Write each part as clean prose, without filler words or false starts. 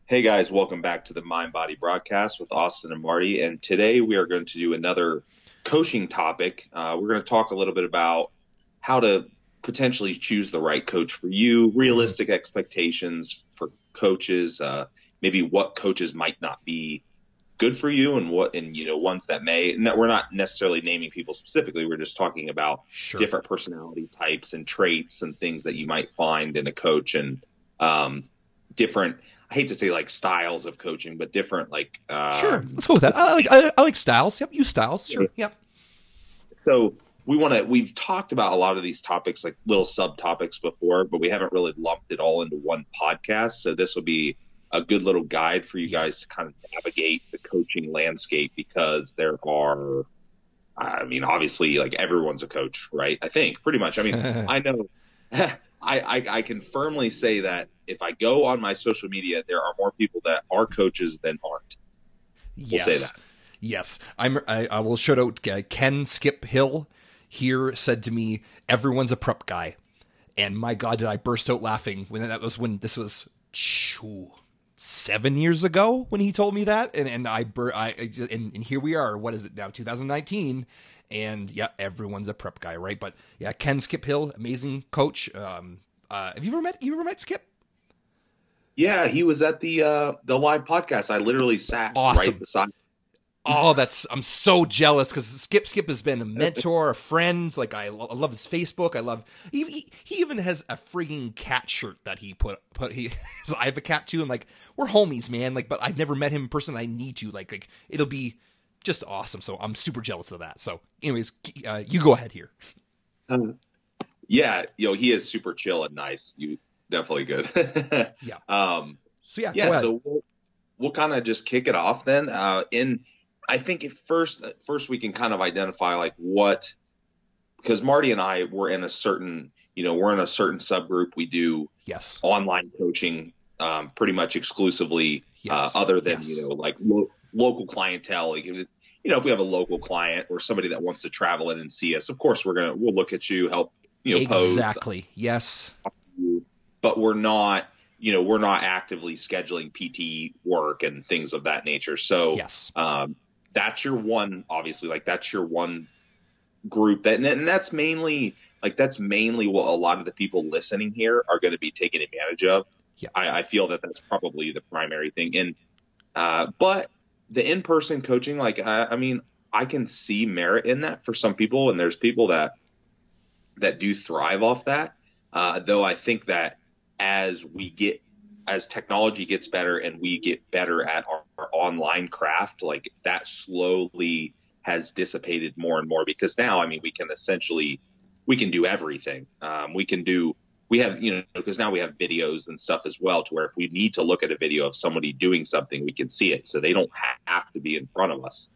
Hey guys, welcome back to the Mind Body broadcast with Austin and Marty. And today we are going to do another coaching topic. We're going to talk a little bit about how to potentially choose the right coach for you, realistic expectations for coaches, maybe what coaches might not be good for you and ones that may. And that we're not necessarily naming people specifically. We're just talking about Sure. different personality types and traits and things that you might find in a coach and different. I hate to say like styles of coaching, but different like Sure, let's go with that. I like styles. Yep, use styles. Sure. Yep. So we've talked about a lot of these topics, like little subtopics before, but we haven't really lumped it all into one podcast. So this will be a good little guide for you guys to kind of navigate the coaching landscape, because there are, obviously like everyone's a coach, right? I think pretty much. I mean, I know I can firmly say that if I go on my social media, there are more people that are coaches than aren't. We'll say that. Yes. I will shout out Ken Skip Hill here said to me, everyone's a prep guy. And my God, did I burst out laughing when this was 7 years ago when he told me that. And here we are. What is it now? 2019. And yeah, everyone's a prep guy, right? But yeah, Ken Skip Hill, amazing coach. Have you ever met Skip? Yeah, he was at the live podcast. I literally sat right beside him. Oh, I'm so jealous because Skip has been a mentor, a friend. Like I love his Facebook. He even has a frigging cat shirt that he put. So I have a cat too, and like we're homies, man. Like, but I've never met him in person. I need to. Like it'll be just awesome. So I'm super jealous of that. So, anyways, you go ahead here. Yeah, he is super chill and nice. You definitely good. Yeah. So we'll kind of just kick it off then. I think at first we can kind of identify like what, because Marty and I were in a certain subgroup. We do online coaching pretty much exclusively, other than local clientele. Like if we have a local client or somebody that wants to travel in and see us, of course we'll look at you, help exactly pose, yes, but we're not actively scheduling PT work and things of that nature. So that's your one, obviously, like that's your one group and that's mainly what a lot of the people listening here are going to be taking advantage of. Yeah. I feel that that's probably the primary thing. And, but the in-person coaching, like, I can see merit in that for some people. And there's people that do thrive off that. Though I think that as technology gets better and we get better at our online craft, like that slowly has dissipated more and more, because now, we can do everything. Because now we have videos and stuff as well, to where if we need to look at a video of somebody doing something, we can see it. So they don't have to be in front of us.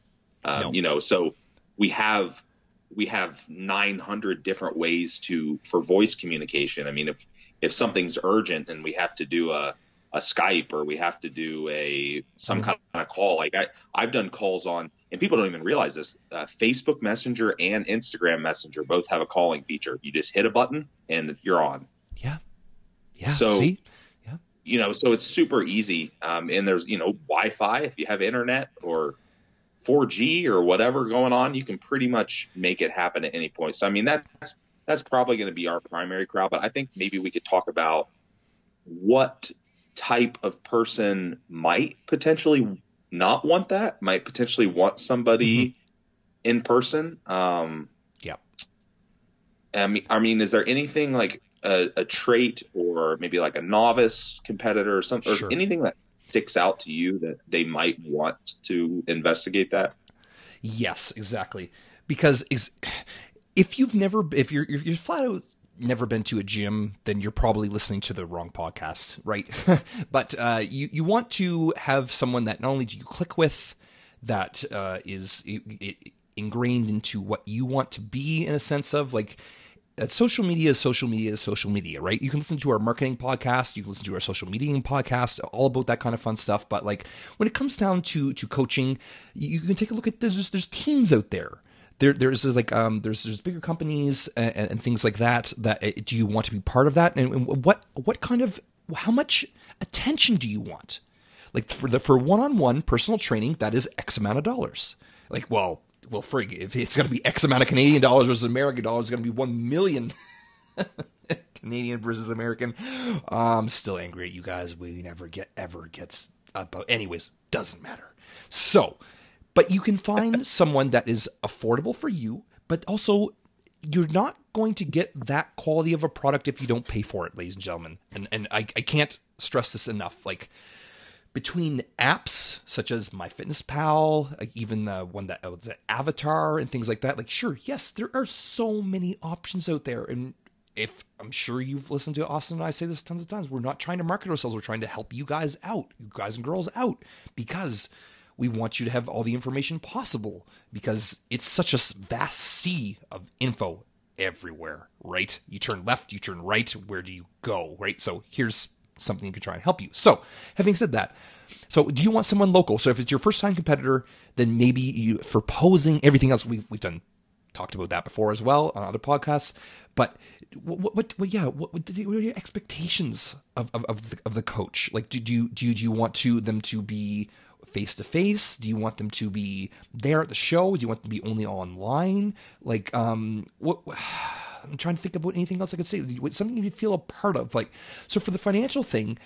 So we have 900 different ways for voice communication. If something's urgent and we have to do a Skype, or we have to do some kind of call, like I've done calls on, and people don't even realize this, Facebook Messenger and Instagram Messenger both have a calling feature. You just hit a button and you're on. Yeah. Yeah. So, see? Yeah. So it's super easy. And there's, Wi-Fi, if you have internet or 4G or whatever going on, you can pretty much make it happen at any point. So, that's probably going to be our primary crowd, but I think maybe we could talk about what type of person might potentially not want that, might potentially want somebody in person. Is there anything like a trait or maybe like a novice competitor or something, or anything that sticks out to you that they might want to investigate that? Yes, exactly. Because if you're flat out never been to a gym, then you're probably listening to the wrong podcast, right? But you want to have someone that not only do you click with, that is ingrained into what you want to be, in a sense of like, social media is social media is social media, right? You can listen to our marketing podcast, you can listen to our social media podcast, all about that kind of fun stuff. But like when it comes down to coaching, you can take a look at there's teams out there. There's bigger companies and things like that. Do you want to be part of that? And what kind of, how much attention do you want? Like for one-on-one personal training, that is X amount of dollars. Like, well, frig, if it's going to be X amount of Canadian dollars versus American dollars, it's going to be 1 million Canadian versus American. I'm still angry at you guys. We never ever gets about. Anyways, doesn't matter. So, but you can find someone that is affordable for you, but also you're not going to get that quality of a product if you don't pay for it, ladies and gentlemen. And I can't stress this enough. Like, between apps such as MyFitnessPal, like even the one that was Avatar and things like that, like, sure, yes, there are so many options out there. And if I'm sure you've listened to Austin and I say this tons of times, we're not trying to market ourselves. We're trying to help you guys out, you guys and girls out, because we want you to have all the information possible, because it's such a vast sea of info everywhere, right? You turn left, you turn right. Where do you go, right? So here's something you can try and help you. So having said that, so do you want someone local? So if it's your first time competitor, then maybe you, for posing, everything else we've talked about that before as well on other podcasts. But what are your expectations of the coach? Like, do you want them to be face to face? Do you want them to be there at the show? Do you want them to be only online? Like, I'm trying to think about anything else I could say. Something you feel a part of. Like, so for the financial thing,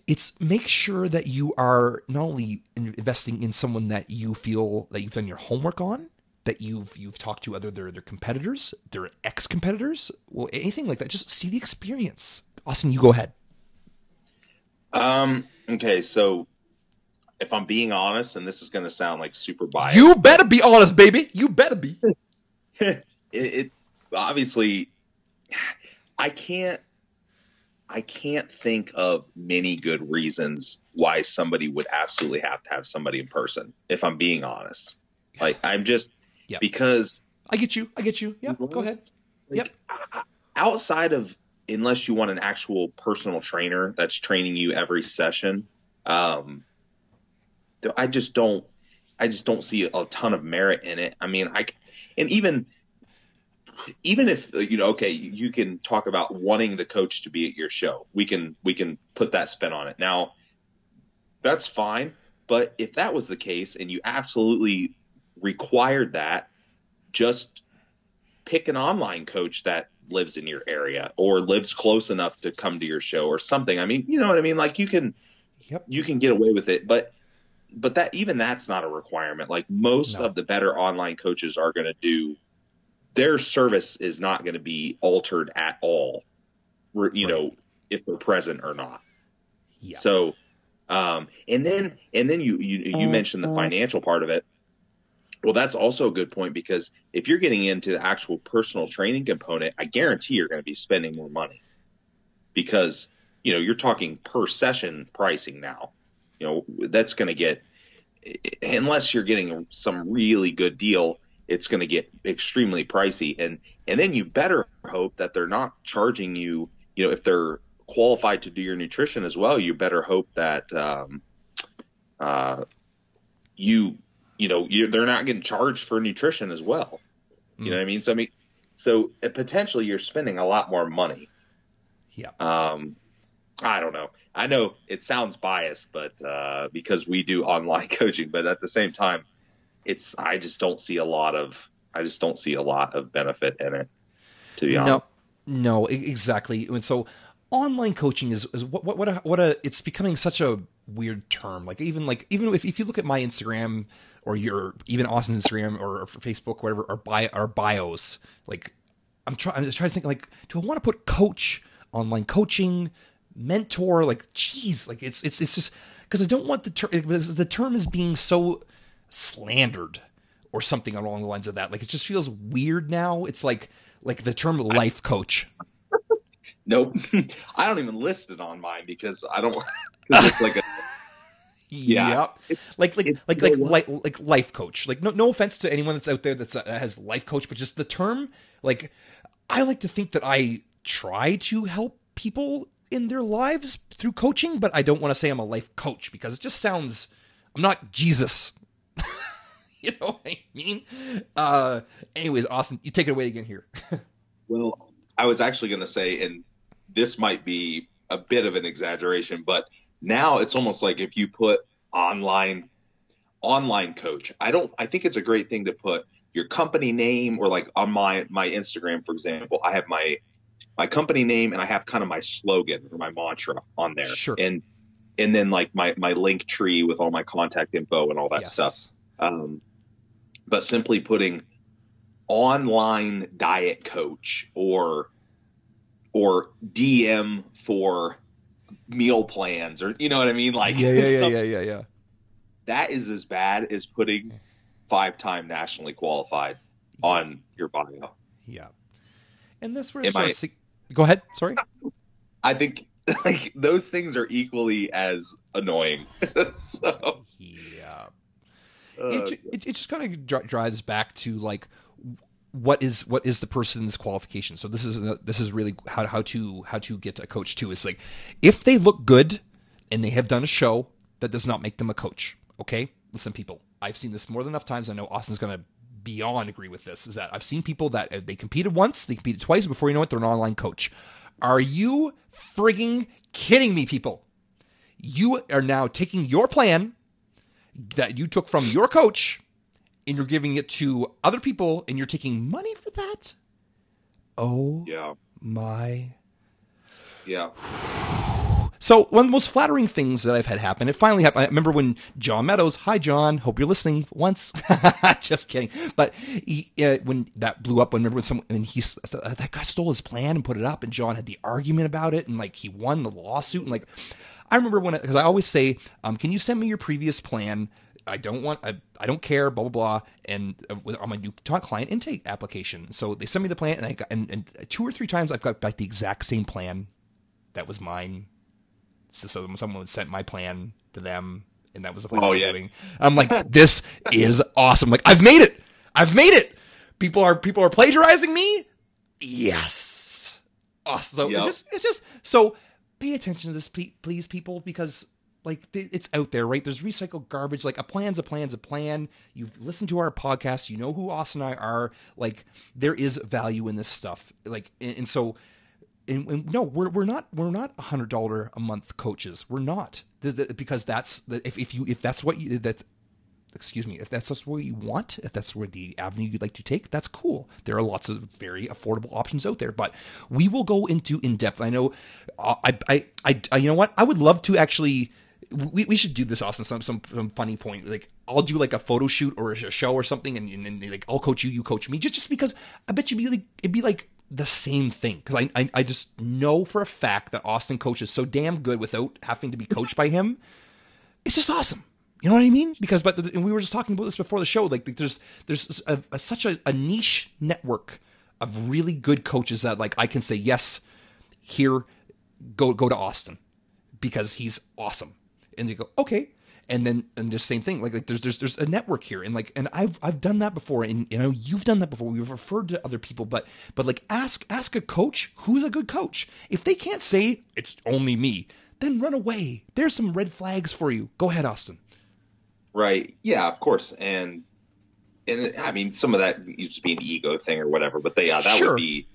it's make sure that you are not only investing in someone that you feel that you've done your homework on, that you've talked to their competitors, their ex-competitors, well, anything like that. Just see the experience. Austin, you go ahead. Okay, so if I'm being honest, and this is going to sound like super biased, you better be honest, baby. You better be. it obviously, I can't think of many good reasons why somebody would absolutely have to have somebody in person, if I'm being honest. Like, I'm just, because I get you. Yeah, go ahead. Like, outside of, unless you want an actual personal trainer that's training you every session, I just don't see a ton of merit in it. I mean, and even if, okay, you can talk about wanting the coach to be at your show. We can put that spin on it. Now, that's fine. But if that was the case and you absolutely required that, just pick an online coach that lives in your area or lives close enough to come to your show or something. I mean, you know what I mean? Like, you can get away with it, but that's not a requirement. Like, most of the better online coaches are going to do, their service is not going to be altered at all, if they're present or not. Yeah. So, and then you mentioned the financial part of it. Well, that's also a good point, because if you're getting into the actual personal training component, I guarantee you're going to be spending more money, because, you're talking per session pricing now. That's going to get, unless you're getting some really good deal, it's going to get extremely pricey. And then you better hope that they're not charging you, if they're qualified to do your nutrition as well, you better hope that, they're not getting charged for nutrition as well. You know what I mean? So potentially you're spending a lot more money. Yeah. I don't know. I know it sounds biased, but, because we do online coaching, but at the same time, I just don't see a lot of benefit in it, to be honest. No, exactly. And so online coaching is it's becoming such a weird term. Like, even if you look at my Instagram or even Austin's Instagram or Facebook, whatever, our bios, like, I'm trying to think, like, do I want to put coach, online coaching, mentor? Like, geez, like, it's just because I don't want the term is being so slandered or something along the lines of that. Like, it just feels weird now. It's like the term life coach. Nope. I don't even list it on mine because I don't, cause it's like a, yeah. Like life coach. Like, no offense to anyone that's out there that has life coach, but just the term, like, I like to think that I try to help people in their lives through coaching, but I don't want to say I'm a life coach because it just sounds, I'm not Jesus. You know what I mean? Anyways, Austin, you take it away again here. Well, I was actually going to say, and this might be a bit of an exaggeration, but now it's almost like if you put online coach, I think it's a great thing to put your company name, or like on my Instagram, for example, I have my company name and I have kind of my slogan or my mantra on there. Sure. And then like my link tree with all my contact info and all that stuff. But simply putting online diet coach or DM for meal plans, or you know what I mean? Like, yeah. That is as bad as putting 5-time nationally qualified on your bio. Yeah. And that's where it starts. Go ahead. Sorry. I think like those things are equally as annoying. So yeah. It just kind of drives back to like what is the person's qualification. So this is really how to get a coach too. Is like if they look good and they have done a show, that does not make them a coach. Okay, listen, people. I've seen this more than enough times. I know Austin's going to beyond agree with this. Is that I've seen people that they competed once, they competed twice. Before you know it, they're an online coach. Are you frigging kidding me, people? You are now taking your plan that you took from your coach and you're giving it to other people and you're taking money for that? Oh, yeah. My. Yeah. So one of the most flattering things that I've had happen, it finally happened. I remember when John Meadows, hi John, hope you're listening once. Just kidding. But when that blew up, when that guy stole his plan and put it up, and John had the argument about it, and like he won the lawsuit, and like I remember because I always say, can you send me your previous plan? I don't care, blah, blah, blah. And on my new client intake application. So they sent me the plan, and and 2 or 3 times I've got back the exact same plan that was mine. So someone sent my plan to them, and that was the plan I was doing. I'm like, this is awesome. Like, I've made it. People are plagiarizing me. Yes. Awesome. So it's just so pay attention to this, please, people, because like it's out there, right? There's recycled garbage. Like a plan's a plan. You've listened to our podcast. You know who Austin and I are. Like there is value in this stuff. Like, and so. And no, we're not $100 a month coaches. We're not, because that's if that's what you if that's what you want, if that's where the avenue you'd like to take, that's cool. There are lots of very affordable options out there, but we will go into in depth. I know, I you know what? I would love to actually. We should do this, Austin. Some funny point. Like I'll do like a photo shoot or a show or something, and like I'll coach you, you coach me, just because I bet it'd be like the same thing, because I just know for a fact that Austin coaches so damn good without having to be coached by him. It's just awesome. You know what I mean? Because and we were just talking about this before the show. Like there's such a niche network of really good coaches that like I can say yes, here, go to Austin because he's awesome, and they go okay. And the same thing, like there's a network here, and I've done that before, and you know you've done that before. We've referred to other people, but like ask a coach who's a good coach. If they can't say it's only me, then run away. There's some red flags for you. Go ahead, Austin. Right? Yeah, of course, and I mean some of that used to be an ego thing or whatever, but that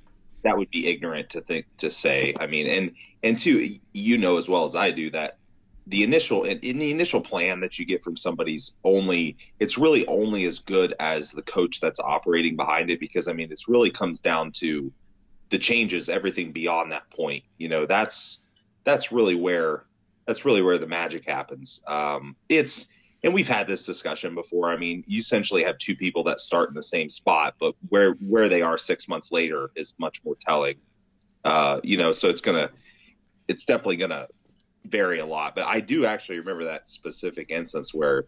would be ignorant to say. I mean, and two, you know as well as I do that. In the initial plan that you get from somebody's it's really only as good as the coach that's operating behind it, because I mean, it's really comes down to the changes, everything beyond that point. You know, that's really where the magic happens. And we've had this discussion before. I mean, you essentially have 2 people that start in the same spot, but where they are 6 months later is much more telling. You know, so it's definitely gonna vary a lot, but I do actually remember that specific instance where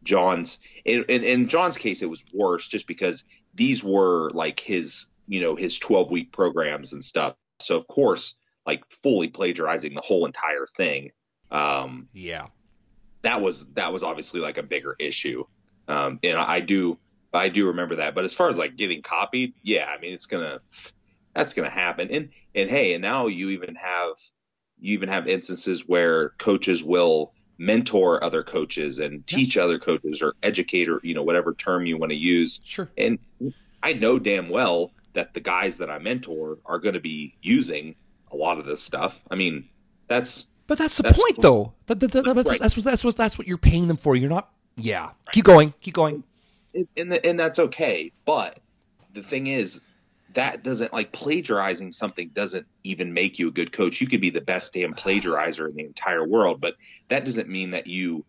in John's case, it was worse just because these were like his 12-week programs and stuff. So of course, like fully plagiarizing the whole entire thing. Yeah, that was obviously like a bigger issue. And I do remember that, but as far as like getting copied, yeah, I mean, that's going to happen. And hey, and now you even have instances where coaches will mentor other coaches and teach other coaches, or educate, or, you know, whatever term you want to use. Sure. And I know damn well that the guys that I mentor are going to be using a lot of this stuff. I mean, that's But that's the point, though. That's what you're paying them for. You're not. Yeah. Right. Keep going. And that's okay. But the thing is, that doesn't, like, plagiarizing something doesn't even make you a good coach. You could be the best damn plagiarizer in the entire world, but that doesn't mean that you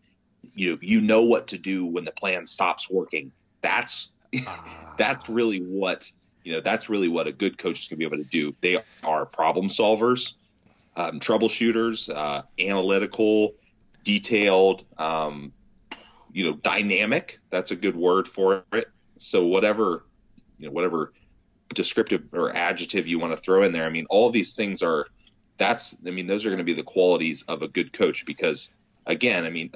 know what to do when the plan stops working. That's really what a good coach is going to be able to do. They are problem solvers, troubleshooters, analytical, detailed, dynamic. That's a good word for it. So whatever descriptive or adjective you want to throw in there. I mean, all these things those are going to be the qualities of a good coach, because again, I mean,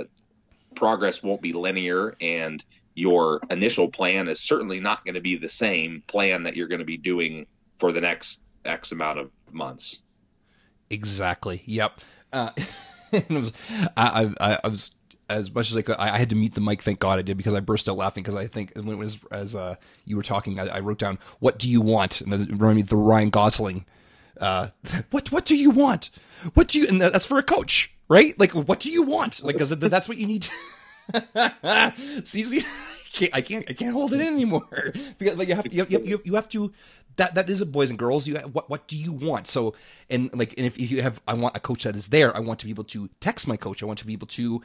progress won't be linear, and your initial plan is certainly not going to be the same plan that you're going to be doing for the next X amount of months. Exactly. Yep. I was, as much as I could, I had to mute the mic. Thank God I did, because I burst out laughing, because I think when it was, as you were talking, I wrote down, "What do you want?" And it reminded me of the Ryan Gosling. What do you want? And that's for a coach, right? Like, what do you want? Like, because that's what you need. See, I can't hold it in anymore, because like, you have to. That is a boys and girls. What do you want? So, and if you have, I want a coach that is there. I want to be able to text my coach. I want to be able to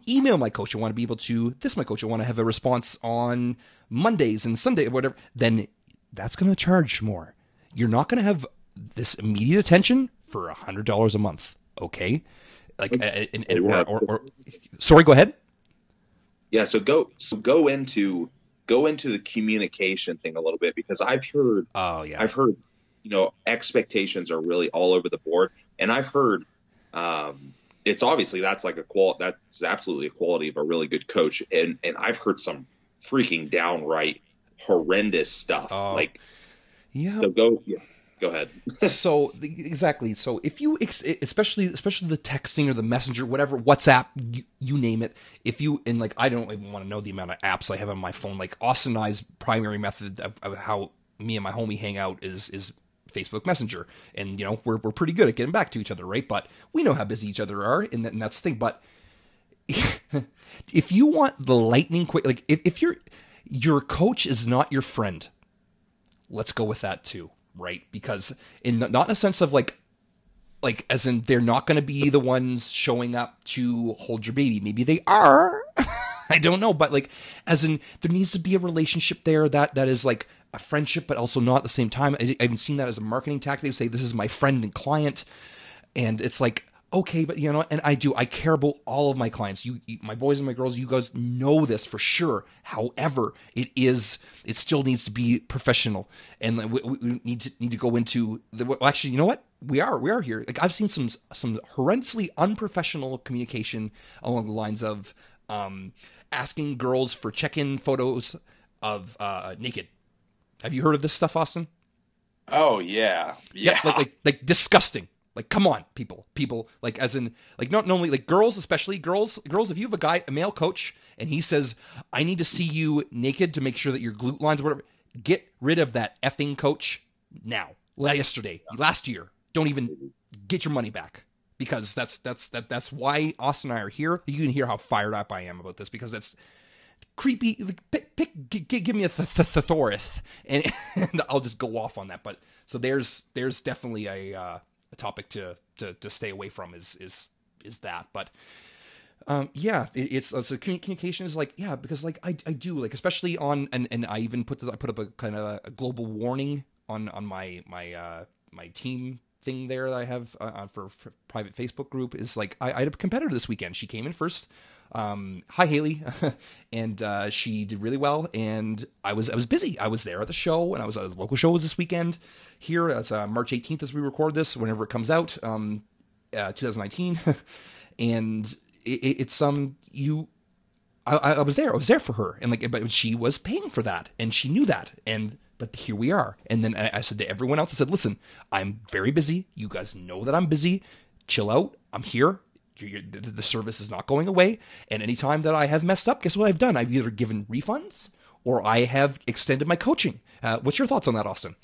email my coach. I want to be able to my coach. I want to have a response on Mondays and Sunday, whatever. Then that's going to charge more. You're not going to have this immediate attention for $100 a month. Okay, like sorry, go ahead. Yeah, so go into the communication thing a little bit, because I've heard expectations are really all over the board, and I've heard it's obviously that's absolutely a quality of a really good coach, and I've heard some freaking downright horrendous stuff. Go ahead. So exactly. So if you, especially the texting or the messenger, whatever, WhatsApp, you name it. If you, and like, I don't even want to know the amount of apps I have on my phone. Like, Austin and I's primary method of how me and my homie hang out is Facebook Messenger. And, we're pretty good at getting back to each other, right? But we know how busy each other are, and that's the thing. But if you want the lightning quick, like if your coach is not your friend, let's go with that too. Right? Because not in a sense of like as in they're not going to be the ones showing up to hold your baby. Maybe they are. I don't know. But like, as in there needs to be a relationship there that is like a friendship, but also not at the same time. I even seen that as a marketing tactic. They say, this is my friend and client. And it's like, okay, but and I care about all of my clients. You, my boys and my girls, you guys know this for sure. However, it still needs to be professional, and we need to go into actually, you know what? We are here. Like, I've seen some horrendously unprofessional communication along the lines of asking girls for check-in photos of naked. Have you heard of this stuff, Austin? Oh yeah. Like disgusting. Like, come on, people, like, as in, like, not only, like, girls, especially girls, if you have a male coach, and he says, I need to see you naked to make sure that your glute lines, whatever, get rid of that effing coach now, last year. Don't even get your money back, because that's why Austin and I are here. You can hear how fired up I am about this, because that's creepy. Like, give me a thesaurus, and I'll just go off on that. But so there's definitely a topic to stay away from is that. But it's so communication is like, yeah, because like I do, like, especially on, and I even put up a kind of a global warning on my team thing there that I have for private Facebook group, is like, I had a competitor this weekend. She came in first. Hi Haley. And she did really well, and I was busy. I was there at the show, and the local show was this weekend here. It's March 18th as we record this, whenever it comes out, 2019. And it's I was there for her, and like, but she was paying for that, and she knew that, but here we are. And then I said to everyone else, I said, listen, I'm very busy. You guys know that I'm busy. Chill out. I'm here. The service is not going away. And anytime that I have messed up, guess what I've done? I've either given refunds or I have extended my coaching. What's your thoughts on that, Austin?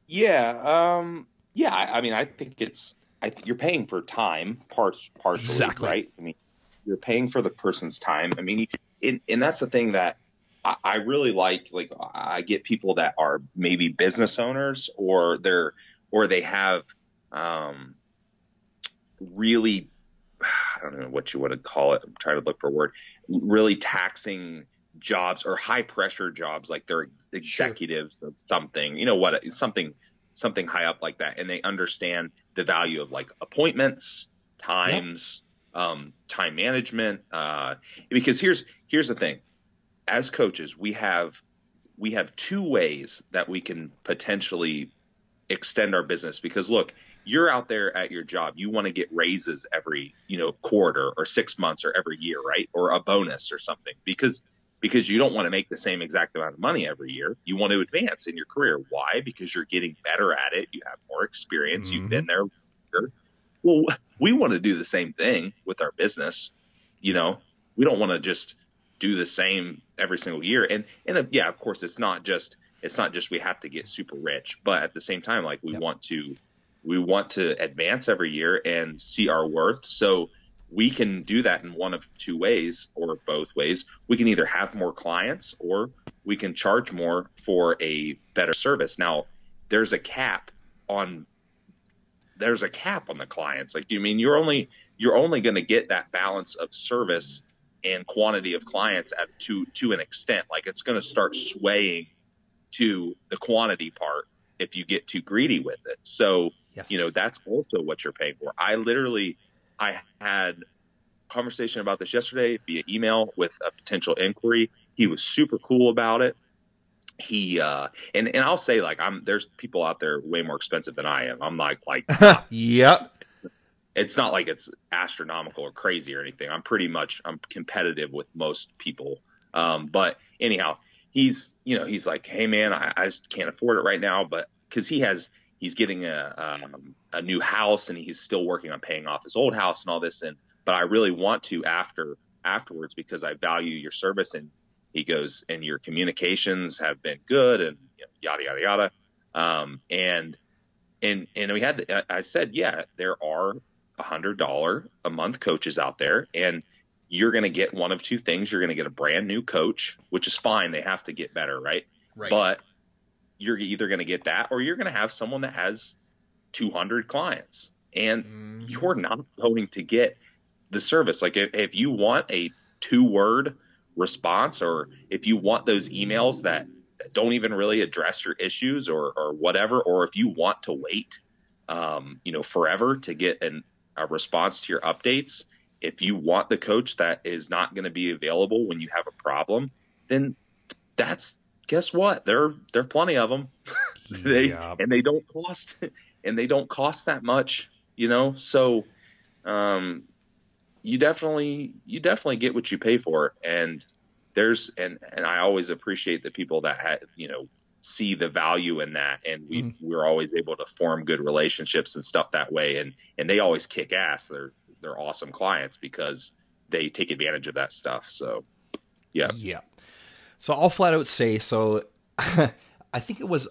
Yeah. I mean, I think it's you're paying for time partially, Exactly. right? I mean, you're paying for the person's time. I mean, and that's the thing that I really like I get people that are maybe business owners or they have, really, I don't know what you want to call it. I'm trying to look for a word, really taxing jobs or high pressure jobs, like they're executives of something, something high up like that. And they understand the value of like appointments, times, time management. Because here's the thing, as coaches, we have two ways that we can potentially extend our business, because look, you're out there at your job. You want to get raises every, quarter or 6 months or every year, right? Or a bonus or something, because you don't want to make the same exact amount of money every year. You want to advance in your career. Why? Because you're getting better at it. You have more experience. You've been there longer. Well, we want to do the same thing with our business. We don't want to just do the same every single year. And yeah, of course, it's not just we have to get super rich, but at the same time, like we want to advance every year and see our worth. So we can do that in one of two ways or both ways. We can either have more clients or we can charge more for a better service. Now, there's a cap on the clients. Like, you're only going to get that balance of service and quantity of clients to an extent. Like, it's going to start swaying to the quantity part if you get too greedy with it. So, that's also what you're paying for. I had a conversation about this yesterday via email with a potential inquiry. He was super cool about it. He, and I'll say, like, there's people out there way more expensive than I am. I'm like, yep. It's not like it's astronomical or crazy or anything. I'm competitive with most people. But anyhow, he's like, hey man, I just can't afford it right now. But cause he's getting a new house and he's still working on paying off his old house and all this. But I really want to afterwards because I value your service. And he goes, and your communications have been good and yada, yada, yada. And I said, yeah, there are $100 a month coaches out there, and you're going to get one of two things. You're going to get a brand new coach, which is fine. They have to get better. Right. But you're either going to get that or you're going to have someone that has 200 clients, and you're not going to get the service. Like if you want a 2-word response, or if you want those emails that don't even really address your issues or whatever, or if you want to wait, forever to get a response to your updates, if you want the coach that is not going to be available when you have a problem, then guess what? There are plenty of them. And they don't cost that much, So, you definitely get what you pay for. And and I always appreciate the people that see the value in that. And we're always able to form good relationships and stuff that way. And they always kick ass. They're awesome clients because they take advantage of that stuff. So, yeah. Yeah. So I'll flat out say, I think it was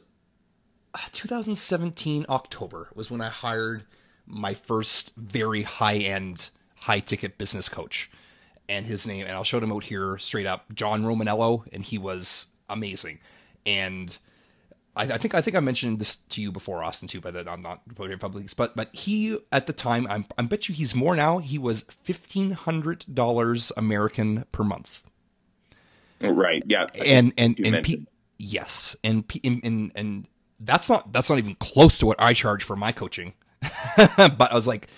2017 October was when I hired my first very high-end, high-ticket business coach. And his name, and I'll show him out here straight up, John Romaniello, and he was amazing. And I think I mentioned this to you before, Austin, too, but I'm not putting it in public. But he, at the time, I bet you he's more now. He was $1,500 American per month. Right. Yeah. And yes, and that's not even close to what I charge for my coaching. But I was like,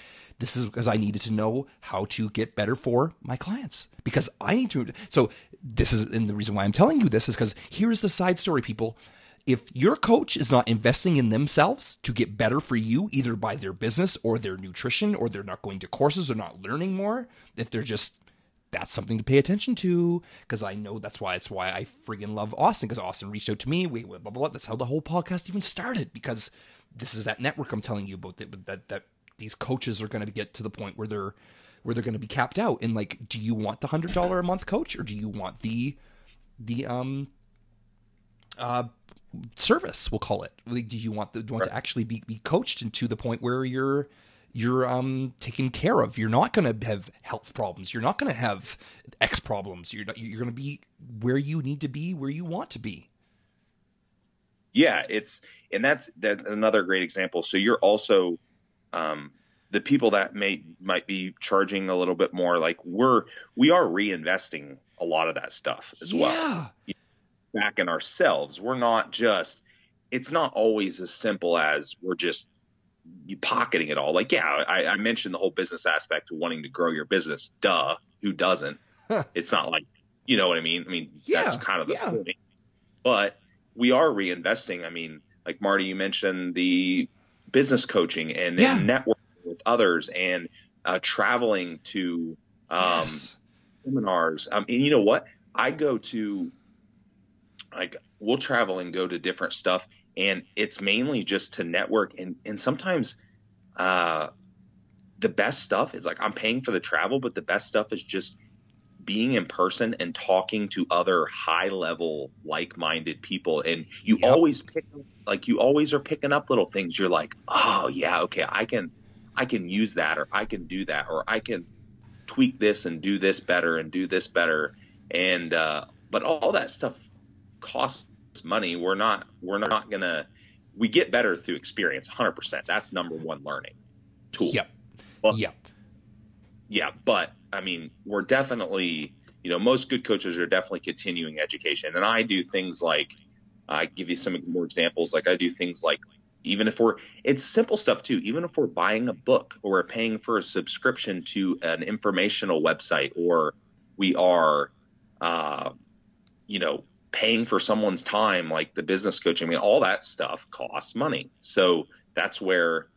this is because I needed to know how to get better for my clients, because I need to. So this is, and the reason why I'm telling you this is because here's the side story, people. If your coach is not investing in themselves to get better for you, either by their business or their nutrition, or they're not going to courses or not learning more, if they're just, that's something to pay attention to, because I know that's why I friggin' love Austin, because Austin reached out to me. We blah, blah, blah. That's how the whole podcast even started, because this is that network I'm telling you about, that these coaches are going to get to the point where they're going to be capped out. And like, do you want the $100 a month coach, or do you want the service, we'll call it? Like, do you want to actually be coached into the point where you're you're taken care of. You're not going to have health problems. You're not going to have X problems. You're going to be where you need to be, where you want to be. Yeah, that's another great example. So you're also the people that might be charging a little bit more. Like we are reinvesting a lot of that stuff as well back in ourselves. We're not just. It's not always as simple as we're just pocketing it all. Like, yeah, I mentioned the whole business aspect of wanting to grow your business. Duh, who doesn't? It's not like, you know what I mean? I mean, that's kind of the point. But we are reinvesting. I mean, like Marty, you mentioned the business coaching and networking with others and traveling to seminars. And you know what? We'll travel and go to different stuff, and it's mainly just to network. And sometimes the best stuff is like, I'm paying for the travel, but the best stuff is just being in person and talking to other high level, like-minded people. And you always are picking up little things. You're like, oh yeah, okay, I can use that, or I can do that, or I can tweak this and do this better and do this better. And, but all that stuff costs money. We get better through experience. 100%. That's number one learning tool. Yeah. But I mean, we're definitely, most good coaches are definitely continuing education. And I do things like, I give you some more examples. Like I do things like, it's simple stuff too. Even if we're buying a book or we're paying for a subscription to an informational website, or we are, paying for someone's time, like the business coaching, I mean, all that stuff costs money. So that's where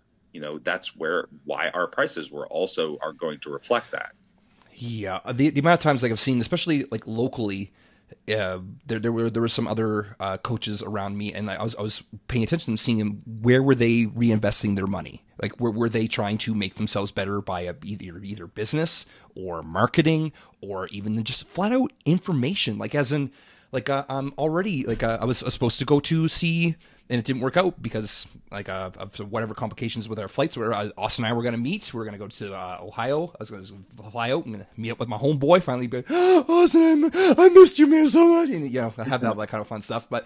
why our prices are going to reflect that. Yeah. The amount of times like I've seen, especially like locally, there were some other coaches around me, and I was paying attention and seeing them. Where were they reinvesting their money? Like were they trying to make themselves better by either business or marketing, or even just flat out information? Like as in, like already, like I was supposed to go to see, and it didn't work out because like of whatever complications with our flights. Where Austin and I were going to meet. We were going to go to Ohio. I was going to fly out. I'm going to meet up with my homeboy. Finally, be like, oh, Austin, I missed you, man, so much. And I have that kind of fun stuff. But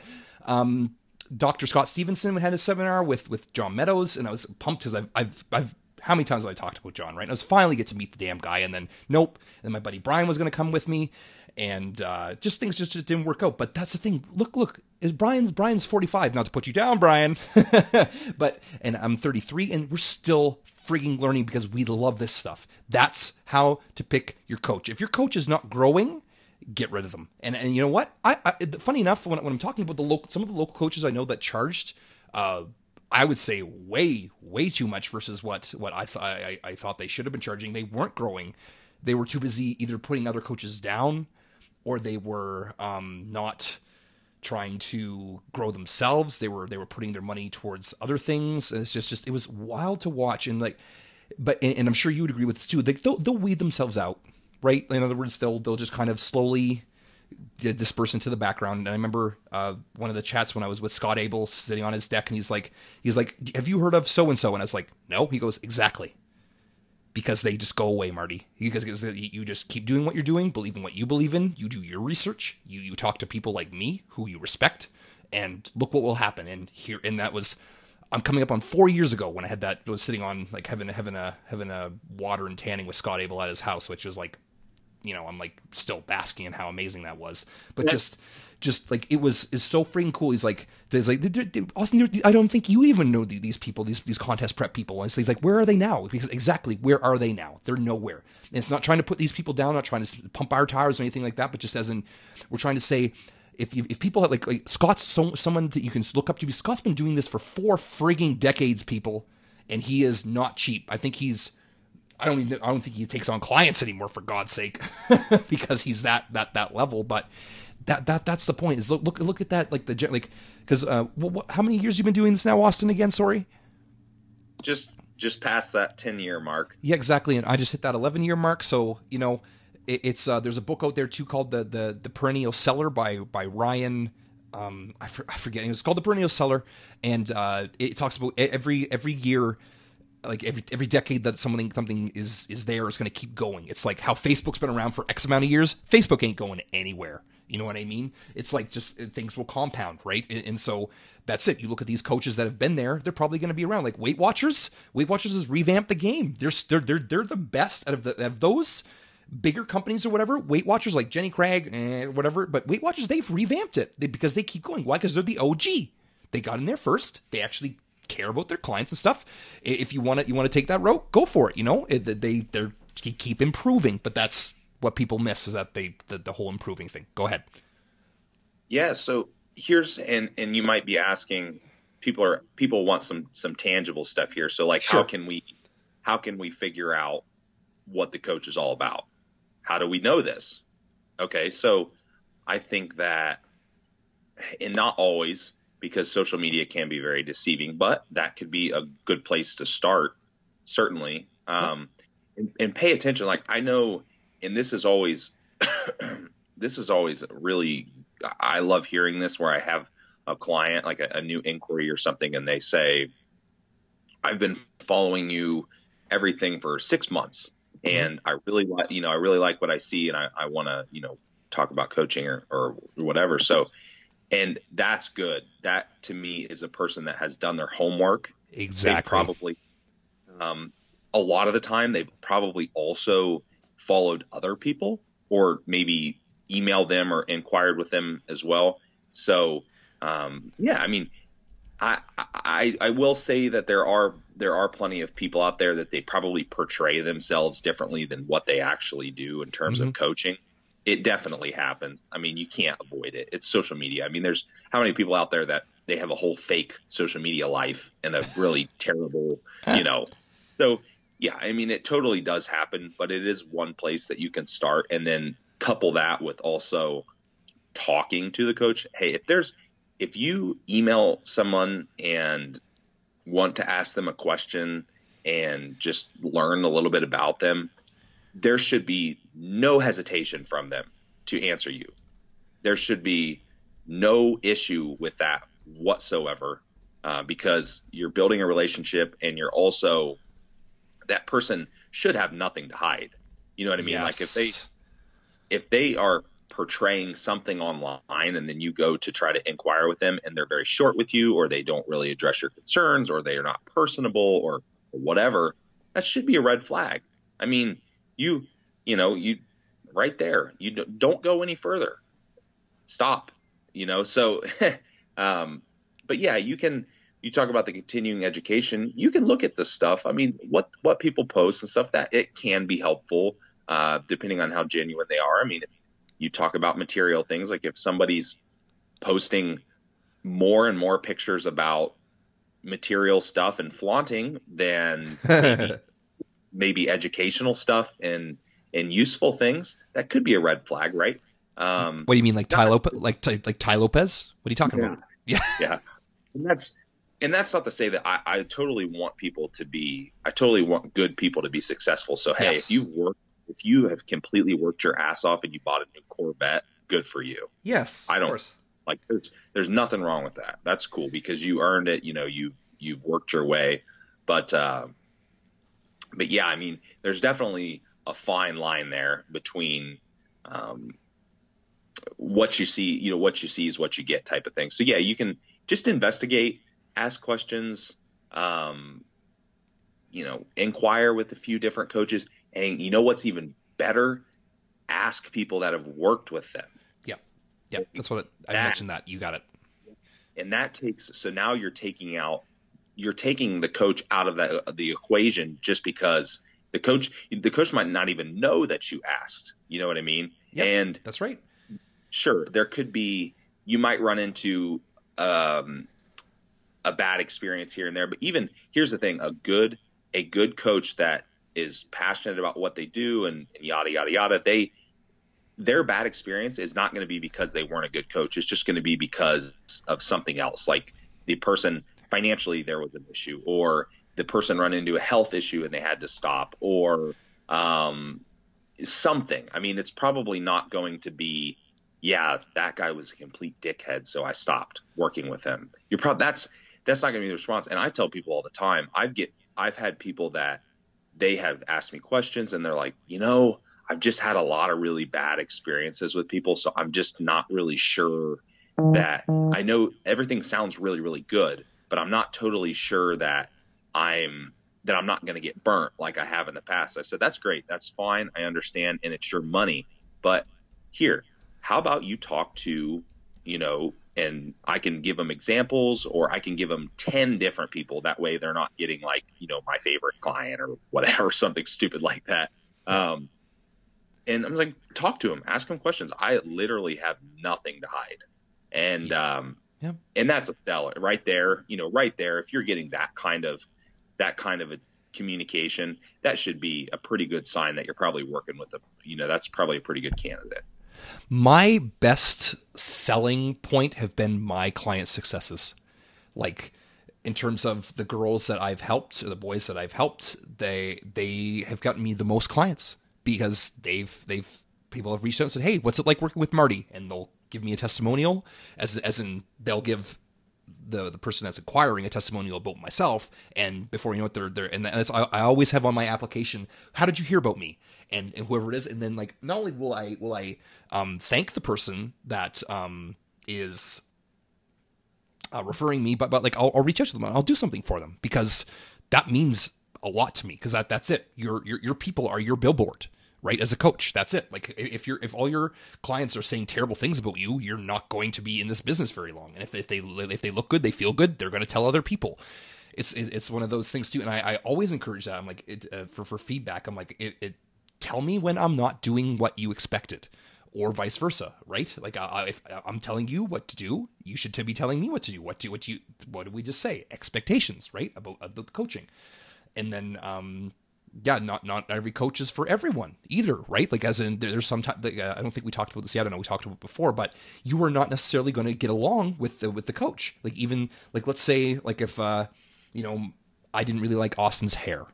Dr. Scott Stevenson had a seminar with John Meadows, and I was pumped because I've how many times have I talked about John, right? And I was finally get to meet the damn guy, and then nope. And then my buddy Brian was going to come with me. And things just didn't work out. But that's the thing. Look, Brian's 45. Not to put you down, Brian. And I'm 33, and we're still frigging learning because we love this stuff. That's how to pick your coach. If your coach is not growing, get rid of them. And you know what? Funny enough, when I'm talking about some of the local coaches I know that charged, I would say way too much versus what I thought they should have been charging. They weren't growing. They were too busy either putting other coaches down, or they were not trying to grow themselves. They were putting their money towards other things. And it's just it was wild to watch. And like, and I'm sure you would agree with this too. They'll weed themselves out, right? In other words, they'll just kind of slowly disperse into the background. And I remember one of the chats when I was with Scott Abel sitting on his deck, and he's like, have you heard of so and so? And I was like, no. He goes, exactly. Because they just go away, Marty. Because you just keep doing what you're doing, believe in what you believe in. You do your research. You talk to people like me who you respect, and look what will happen. And that was, I'm coming up on 4 years ago when I was sitting on like having a water and tanning with Scott Abel at his house, which was like, I'm like still basking in how amazing that was. But just like it's so freaking cool. He's like, Austin, I don't think you even know these people, these contest prep people. And he's like, where are they now? Because exactly, where are they now? They're nowhere. And it's not trying to put these people down, not trying to pump our tires or anything like that, but just as in, we're trying to say, if people have like Scott's someone that you can look up to. Scott's been doing this for 4 frigging decades, people, and he is not cheap. I think I don't think he takes on clients anymore, for God's sake, because he's that level. But that's the point. Is look at that, like because how many years you been doing this now, Austin? Again, sorry. Just past that 10-year mark. Yeah, exactly. And I just hit that 11-year mark. So it's there's a book out there too called the Perennial Seller by Ryan. I forget. It's called the Perennial Seller, and it talks about every year. like every decade that something is there, is going to keep going. It's like how Facebook's been around for X amount of years. Facebook ain't going anywhere. You know what I mean? It's like just things will compound, right? And so that's it. You look at these coaches that have been there; they're probably going to be around. Like Weight Watchers. Weight Watchers has revamped the game. They're the best out of those bigger companies or whatever. Weight Watchers, like Jenny Craig, whatever. But Weight Watchers, they've revamped it because they keep going. Why? Because they're the OG. They got in there first. They actually care about their clients and stuff. If you want to take that route, go for it. You know, they keep improving, but that's what people miss, is that the whole improving thing. Go ahead. Yeah. So here's, and you might be asking, people want some tangible stuff here. So like, sure. how can we figure out what the coach is all about? How do we know this? Okay. So I think that, and not always, because social media can be very deceiving, but that could be a good place to start, certainly. And pay attention. Like, I know, and this is always really, I love hearing this, where I have a client, like a new inquiry or something, and they say, I've been following you everything for 6 months, and I really like what I see, and I want to, talk about coaching or whatever. So, and that's good. That, to me, is a person that has done their homework. Exactly. They probably, a lot of the time, they've probably also followed other people, or maybe emailed them or inquired with them as well. So, yeah, I mean, I will say that there are plenty of people out there that they probably portray themselves differently than what they actually do in terms of coaching. It definitely happens. I mean, you can't avoid it. It's social media. I mean, there's how many people out there that they have a whole fake social media life and a really terrible, So, yeah, I mean, it totally does happen, but it is one place that you can start, and then couple that with also talking to the coach. Hey, if you email someone and want to ask them a question and just learn a little bit about them, there should be no hesitation from them to answer you. There should be no issue with that whatsoever, because you're building a relationship, and you're also, that person should have nothing to hide. You know what I mean? Yes. Like if they are portraying something online, and then you go to try to inquire with them, and they're very short with you, or they don't really address your concerns, or they are not personable, or whatever, that should be a red flag. I mean, you right there, you don't go any further. Stop, so, but yeah, you talk about the continuing education, you can look at the stuff. I mean, what people post and stuff, that it can be helpful, depending on how genuine they are. I mean, if you talk about material things, like if somebody's posting more and more pictures about material stuff and flaunting than maybe educational stuff and useful things, that could be a red flag, right? What do you mean, like Ty Lopez? Like Ty Lopez? What are you talking about? Yeah. And that's not to say that I totally want I totally want good people to be successful. So, hey, yes. if you have completely worked your ass off and you bought a new Corvette, good for you. Yes. I don't, of course. like, there's nothing wrong with that. That's cool, because you earned it. You've worked your way, but yeah, I mean, there's definitely a fine line there between, what you see, what you see is what you get type of thing. So yeah, you can just investigate, ask questions, inquire with a few different coaches, and what's even better? Ask people that have worked with them. Yeah. That's what I mentioned that. You got it. And that so now you're taking the coach out of the equation, just because the coach might not even know that you asked. You know what I mean? Yep, and that's right. Sure, there could be, you might run into a bad experience here and there, but even here's the thing: a good coach that is passionate about what they do and yada yada yada, their bad experience is not going to be because they weren't a good coach. It's just going to be because of something else, like the person financially, there was an issue, or the person run into a health issue and they had to stop, or something. I mean, it's probably not going to be, yeah, that guy was a complete dickhead, so I stopped working with him. That's not going to be the response. And I tell people all the time, I've had people that they have asked me questions and they're like, I've just had a lot of really bad experiences with people. So I'm just not really sure that I know everything sounds really, really good, but I'm not totally sure that I'm not going to get burnt like I have in the past. I said, that's great. That's fine. I understand. And it's your money. But here, how about you talk to, and I can give them examples, or I can give them 10 different people. That way they're not getting like, my favorite client or whatever, something stupid like that. And I'm like, talk to them, ask them questions. I literally have nothing to hide. And, and that's a seller right there, right there. If you're getting that kind of a communication, that should be a pretty good sign that you're probably working with that's probably a pretty good candidate. My best selling point have been my client successes. Like, in terms of the girls that I've helped or the boys that I've helped, they have gotten me the most clients because people have reached out and said, hey, what's it like working with Marty? And they'll give me a testimonial as in they'll give the person that's acquiring a testimonial about myself, and before you know it, they're and I always have on my application, how did you hear about me? And whoever it is, and then like not only will I thank the person that is referring me, but like I'll reach out to them and I'll do something for them, because that means a lot to me, because that's it. Your people are your billboard. Right, as a coach, that's it. Like if all your clients are saying terrible things about you, you're not going to be in this business very long. And if they look good, they feel good, they're going to tell other people. It's one of those things too. And I always encourage that. I'm like for feedback. I'm like tell me when I'm not doing what you expected, or vice versa. Right? Like if I'm telling you what to do, you should be telling me what to do. What did we just say? Expectations, right? About the coaching, and then not every coach is for everyone either, right? Like, as in, there's some time, I don't think we talked about this yet. I don't know we talked about it before, but you are not necessarily going to get along with the coach. Like, even like, let's say, like if I didn't really like Austin's hair.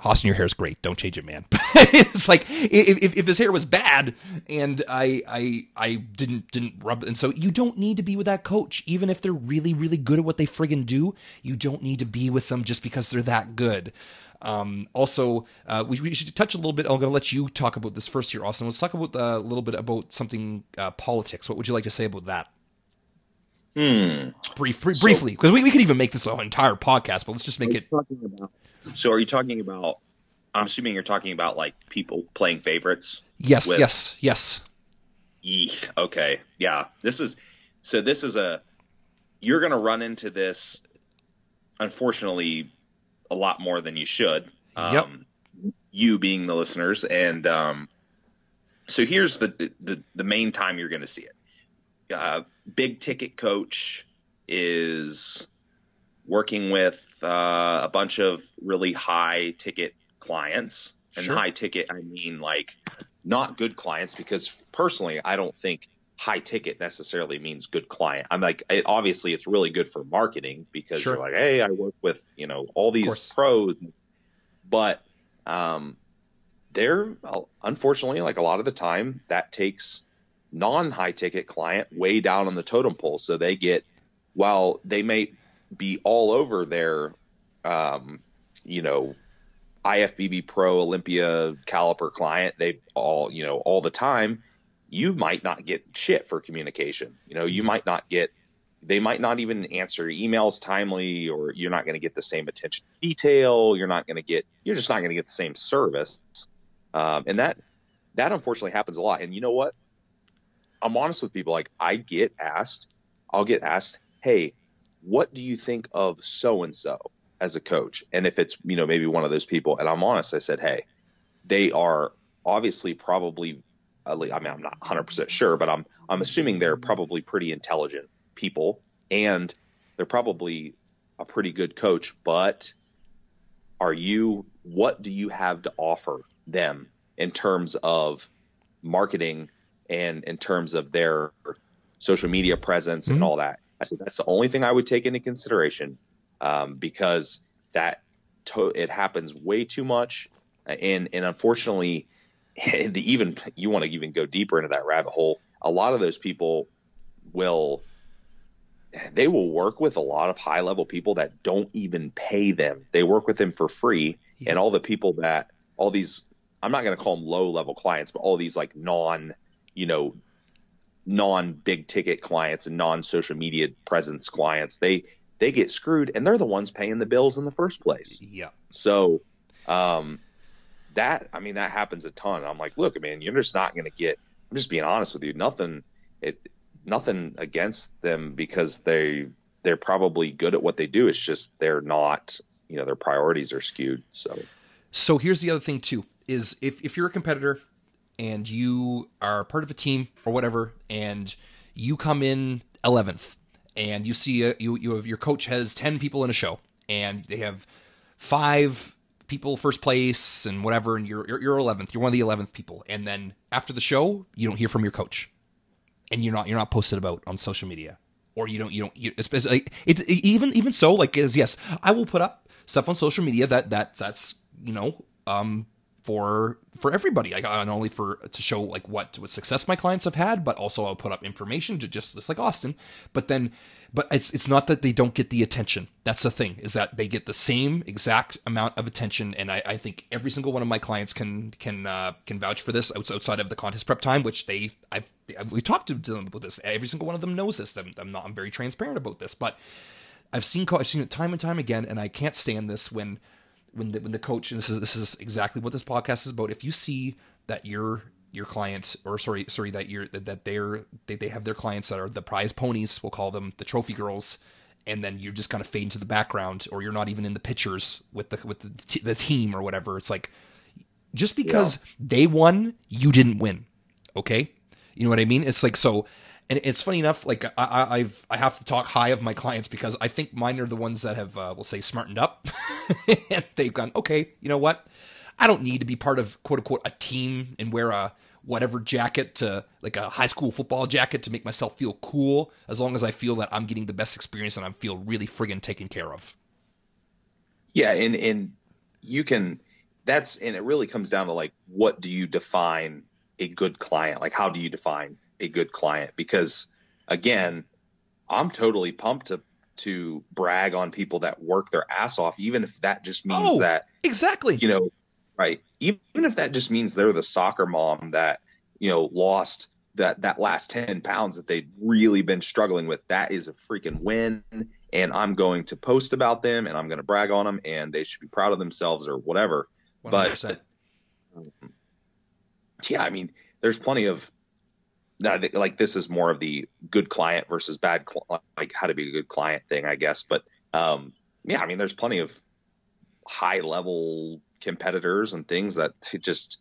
Austin, your hair is great. Don't change it, man. It's like if his hair was bad and I didn't rub, and so you don't need to be with that coach, even if they're really, really good at what they friggin' do. You don't need to be with them just because they're that good. Also, we should touch a little bit. I'm going to let you talk about this first here, Austin. Let's talk about a little bit about something politics. What would you like to say about that? Briefly, because we could even make this an entire podcast, but let's just make it. So are you talking about, I'm assuming you're talking about like people playing favorites? Yes. Okay. Yeah. You're going to run into this, unfortunately, a lot more than you should. Yep. You being the listeners. And so here's the main time you're going to see it. Big ticket coach is working with a bunch of really high ticket clients, and Sure. High ticket, I mean like not good clients, because personally, I don't think high ticket necessarily means good client. I'm like, obviously it's really good for marketing, because Sure. You're like, hey, I work with, all these pros, but they're unfortunately, like a lot of the time, that takes non-high ticket client way down on the totem pole. So they get, while they may be all over their, IFBB Pro, Olympia caliper client, they all, all the time, you might not get shit for communication. You might not get, they might not even answer emails timely, or you're not going to get the same attention to detail. You're just not going to get the same service. And that unfortunately happens a lot. And you know what? I'm honest with people. Like, I'll get asked, hey, what do you think of so-and-so as a coach? And if it's, maybe one of those people, and I'm honest, I said, hey, they are obviously probably, I mean, I'm not 100% sure, but I'm assuming they're probably pretty intelligent people, and they're probably a pretty good coach, but what do you have to offer them in terms of marketing and in terms of their social media presence and all that? I said, that's the only thing I would take into consideration, because it happens way too much. And unfortunately, you want to even go deeper into that rabbit hole. A lot of those people will they will work with a lot of high level people that don't even pay them. They work with them for free. Yeah. And all the people that, all these, I'm not going to call them low level clients, but all these like non big ticket clients and non social media presence clients, they get screwed, and they're the ones paying the bills in the first place. Yeah. So, that happens a ton. I'm like, look, man, you're just not going to get, I'm just being honest with you. Nothing against them, because they're probably good at what they do. It's just, they're not, their priorities are skewed. So here's the other thing too, is if you're a competitor and you are part of a team or whatever, and you come in 11th, and you see you have, your coach has 10 people in a show, and they have 5 people first place and whatever, and you're 11th. You're one of the 11th people, and then after the show, you don't hear from your coach, and you're not posted about on social media, or especially even so, like, yes, I will put up stuff on social media that's for everybody, like, not only to show like what success my clients have had, but also I'll put up information to just like Austin. But it's not that they don't get the attention. That's the thing, is that they get the same exact amount of attention. And I think every single one of my clients can vouch for this outside of the contest prep time, which we talked to them about this. Every single one of them knows this. I'm very transparent about this, but I've seen it time and time again, and I can't stand this when the coach, and this is exactly what this podcast is about. If you see that your client, or that they have their clients that are the prize ponies, we'll call them the trophy girls, and then you're just kind of fade into the background, or you're not even in the pictures with the team or whatever. It's like, just because they won, you didn't win. Okay. You know what I mean? It's like, so, and it's funny enough, like I have to talk high of my clients, because I think mine are the ones that have, we'll say, smartened up, and they've gone, okay, you know what? I don't need to be part of, quote unquote, a team and wear a whatever jacket, to like a high school football jacket, to make myself feel cool, as long as I feel that I'm getting the best experience and I feel really friggin' taken care of. Yeah. And you can, and it really comes down to, like, what do you define a good client? Like, how do you define a good client? Because again, I'm totally pumped to brag on people that work their ass off, even if that just means that, exactly, right. Even if that just means they're the soccer mom that, lost that last 10 pounds that they'd really been struggling with. That is a freaking win. And I'm going to post about them, and I'm going to brag on them, and they should be proud of themselves, or whatever. 100%. But yeah, I mean, there's plenty of, like, this is more of the good client versus bad, like how to be a good client thing, I guess. But yeah, I mean, there's plenty of high level competitors and things that just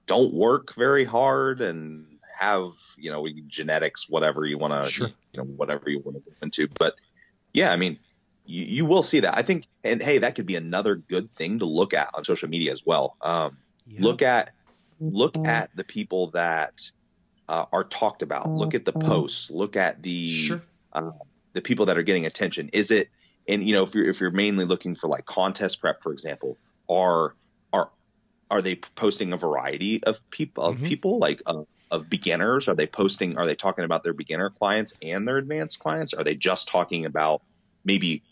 don't work very hard and have, genetics, whatever you want to, sure, whatever you want to go into. But yeah, I mean, you will see that, I think. And hey, that could be another good thing to look at on social media as well. Look at the people that are talked about. Look at the posts. Look at the people that are getting attention. Is it, and if you're mainly looking for like contest prep, for example, are they posting a variety of people, like of beginners? Are they talking about their beginner clients and their advanced clients? Are they just talking about maybe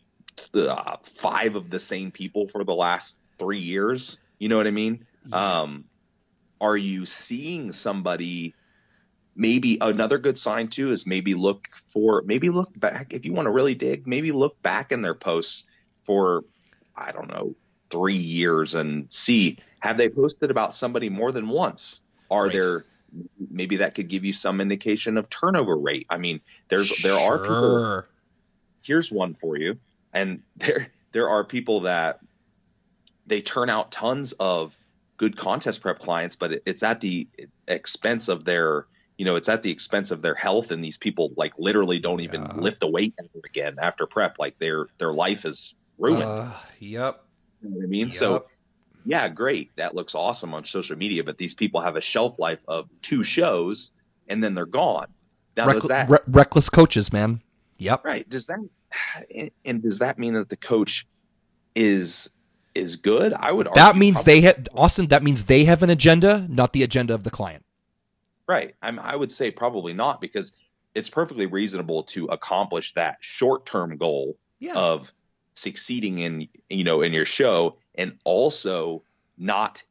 5 of the same people for the last 3 years? You know what I mean? Yeah. Are you seeing somebody? Maybe another good sign too is maybe look back, if you want to really dig, maybe look back in their posts for, I don't know, 3 years, and see, have they posted about somebody more than once? Maybe that could give you some indication of turnover rate. I mean, there are people. Here's one for you. And there are people that they turn out tons of good contest prep clients, but it's at the expense of their, it's at the expense of their health. And these people like literally don't even lift a weight ever again after prep. Like their life is ruined. Yep. You know what I mean? Yep. So yeah, great. That looks awesome on social media, but these people have a shelf life of 2 shows and then they're gone. Now, reckless coaches, man. Yep. Right. Does that mean that the coach is good? I would argue that means that means they have an agenda, not the agenda of the client. Right. I would say probably not, because it's perfectly reasonable to accomplish that short-term goal of succeeding in your show, and also not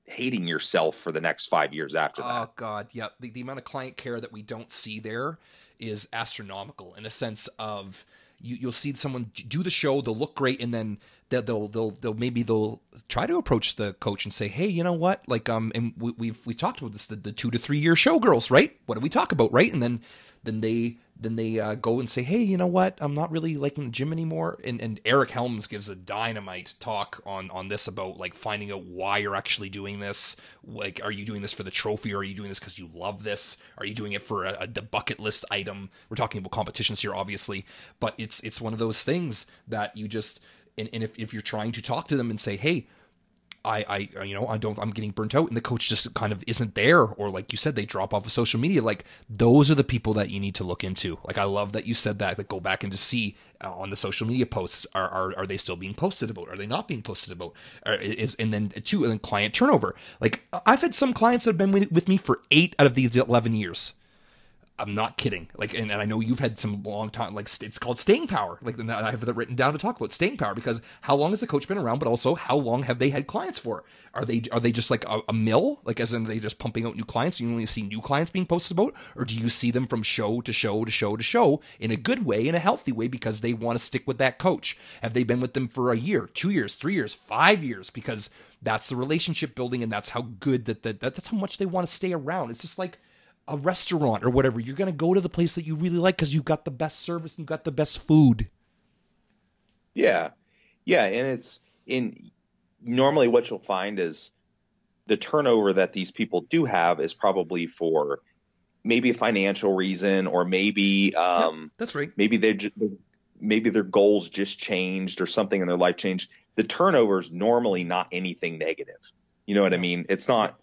hating yourself for the next 5 years after that. Oh God. Yeah. The amount of client care that we don't see there is astronomical, in a sense of you'll see someone do the show, they'll look great, and then they'll try to approach the coach and say, hey, you know what? Like, and we've talked about this, the 2 to 3 year showgirls, right? What do we talk about? Right. And then they go and say, hey, you know what? I'm not really liking the gym anymore. And Eric Helms gives a dynamite talk on this about like finding out why you're actually doing this. Like, are you doing this for the trophy, or are you doing this because you love this? Are you doing it for the bucket list item? We're talking about competitions here, obviously, but it's one of those things that you just, and if you're trying to talk to them and say, hey, I'm getting burnt out, and the coach just kind of isn't there, or like you said, they drop off of social media. Like, those are the people that you need to look into. Like, I love that you said that. Like, go back and to see on the social media posts, are they still being posted about? Are they not being posted about? And then client turnover. Like, I've had some clients that have been with me for 8 out of these 11 years. I'm not kidding. Like, and I know you've had some long time, like, it's called staying power. Like, I have that written down to talk about staying power, because how long has the coach been around, but also how long have they had clients for? Are they just like a mill? Like, as in they just pumping out new clients, and you only see new clients being posted about? Or do you see them from show to show to show to show in a good way, in a healthy way, because they want to stick with that coach? Have they been with them for a year, 2 years, 3 years, 5 years? Because that's the relationship building, and that's how good that's how much they want to stay around. It's just like a restaurant or whatever. You're going to go to the place that you really like because you've got the best service and you've got the best food. Yeah. Yeah. And normally what you'll find is the turnover that these people do have is probably for maybe a financial reason, or maybe, that's right. Maybe their goals just changed, or something in their life changed. The turnover is normally not anything negative. You know what I mean? It's not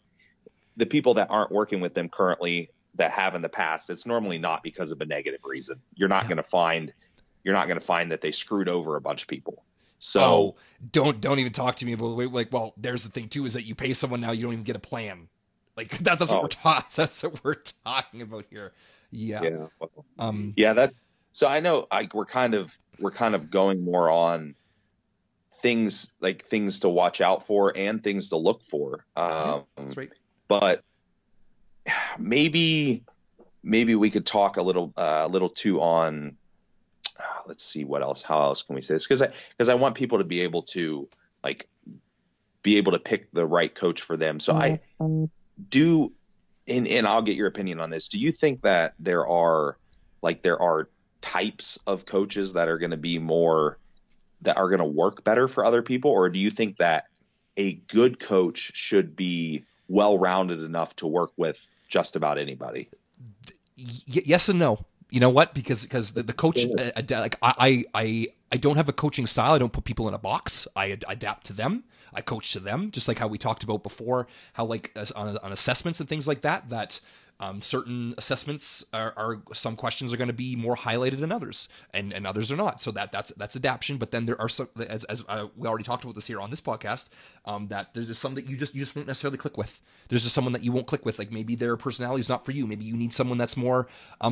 the people that aren't working with them currently that have in the past. It's normally not because of a negative reason. You're not going to find that they screwed over a bunch of people. So don't even talk to me about, like, well, there's the thing too, is that you pay someone now, you don't even get a plan. Like, that's what we're talking about here. Yeah. Yeah. Well, so I know we're kind of going more on things to watch out for and things to look for. That's right. But maybe we could talk a little too on. Let's see what else. How else can we say this? Because I want people to be able to pick the right coach for them. So I do, and I'll get your opinion on this. Do you think that there are types of coaches that are going to be more, that are going to work better for other people, or do you think that a good coach should be well-rounded enough to work with just about anybody? Yes and no. You know what? Because the coach, like, I don't have a coaching style. I don't put people in a box. I adapt to them. I coach to them, just like how we talked about before, how, like, on assessments and things like that certain assessments are some questions are going to be more highlighted than others, and others are not. So that's adaptation. But then there are some, as we already talked about this here on this podcast, that there's just some that you just won't necessarily click with. There's just someone that you won't click with. Like, maybe their personality is not for you. Maybe you need someone that's more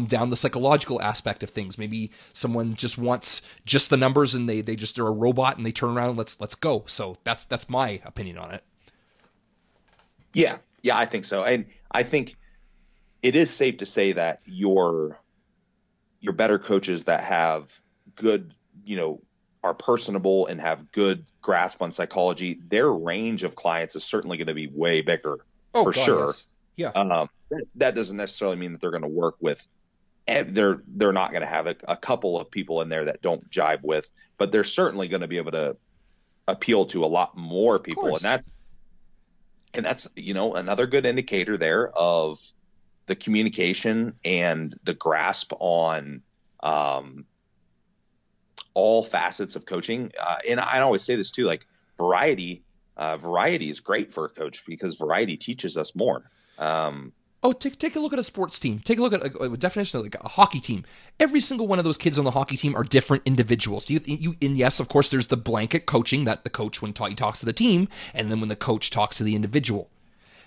down the psychological aspect of things. Maybe someone just wants just the numbers, and they're a robot, and they turn around and let's go. So that's my opinion on it. Yeah, I think so. And I think it is safe to say that your better coaches that have good, are personable and have good grasp on psychology, their range of clients is certainly going to be way bigger, for sure. Yes. Yeah. That doesn't necessarily mean that they're going to work with. They're not going to have a couple of people in there that don't jibe with, but they're certainly going to be able to appeal to a lot more people, and that's another good indicator there of the communication and the grasp on all facets of coaching. And I always say this too, like, variety is great for a coach, because variety teaches us more. Take a look at a sports team. Take a look at a definition of, like, a hockey team. Every single one of those kids on the hockey team are different individuals. And yes, of course, there's the blanket coaching that the coach, when he talks to the team, and then when the coach talks to the individual.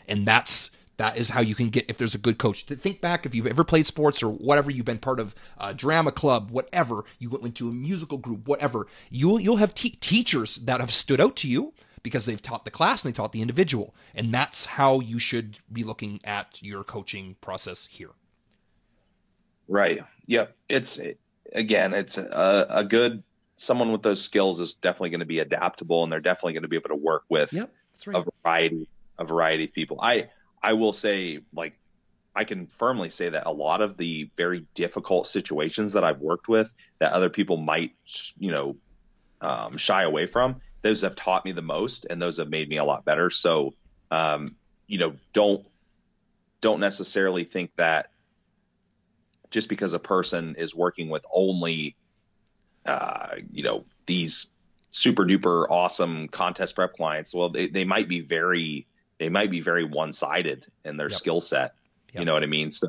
And that's That is how you can get, if there's a good coach. Think back, if you've ever played sports or whatever, you've been part of a drama club, whatever, you went into a musical group, whatever, you'll have teachers that have stood out to you because they've taught the class and they taught the individual. And that's how you should be looking at your coaching process here. Right. Yep. It's a good, someone with those skills is definitely going to be adaptable, and they're definitely going to be able to work with that's right. a variety of people. I will say, like, I can firmly say that a lot of the very difficult situations that I've worked with that other people might, shy away from, those have taught me the most, and those have made me a lot better. So, don't necessarily think that just because a person is working with only, these super duper awesome contest prep clients, well, they might be very one-sided in their skill set. You know what I mean? So,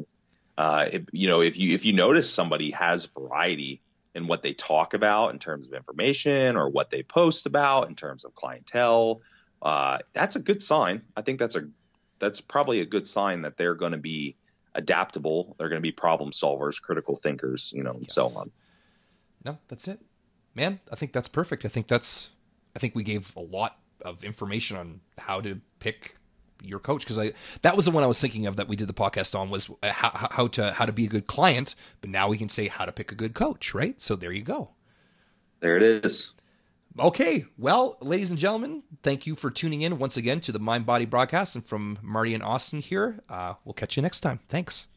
if you notice somebody has variety in what they talk about in terms of information or what they post about in terms of clientele, that's a good sign. I think that's probably a good sign that they're going to be adaptable. They're going to be problem solvers, critical thinkers, and so on. No, that's it, man. I think that's perfect. I think we gave a lot of information on how to pick your coach, because that was the one I was thinking of that we did the podcast on, was how to be a good client, but now we can say how to pick a good coach, right? So there you go. There it is. Okay, well, ladies and gentlemen, thank you for tuning in once again to the Mind Body broadcast, and from Marty and Austin here, we'll catch you next time. Thanks.